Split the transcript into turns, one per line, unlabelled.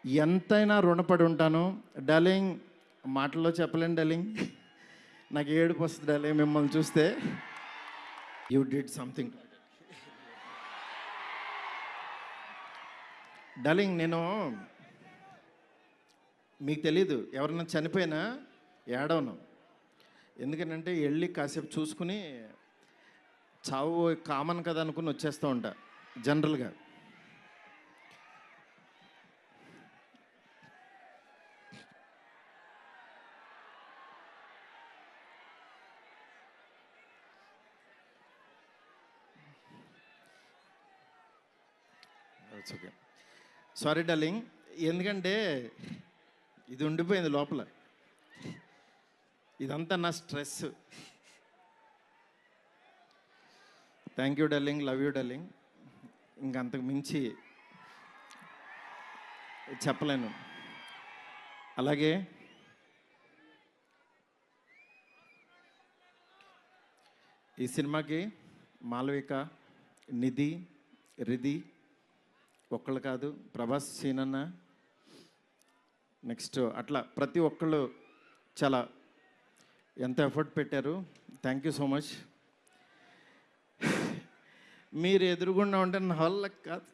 ఎంతైనా రుణపడి ఉంటాను. డార్లింగ్, మాటల్లో చెప్పలేను డార్లింగ్. నాకు ఏడుపు వస్తుంది డార్లింగ్ మిమ్మల్ని చూస్తే. You did something. డార్లింగ్, నేను మీకు తెలీదు, ఎవరన్నా చనిపోయినా ఏడవను. ఎందుకంటే వెళ్ళి కాసేపు చూసుకుని చావు కామన్ కదా అనుకుని వచ్చేస్తూ ఉంటా జనరల్గా. Okay, sorry darling. ఎందుకంటే ఇది ఉండిపోయింది లోపల, ఇదంతా నా stress. Thank you darling, love you darling. ఇంకంతకు మించి చెప్పలేను. అలాగే ఈ సినిమాకి మాలవిక, నిధి, రిధి ఒక్కళ్ళు కాదు, ప్రభాస్, సీనన్న, నెక్స్ట్ అట్లా ప్రతి ఒక్కళ్ళు చాలా ఎంత ఎఫర్ట్ పెట్టారు. Thank you so much. మీరు ఎదురుగుండా ఉంటే నా వాళ్ళకి కాదు.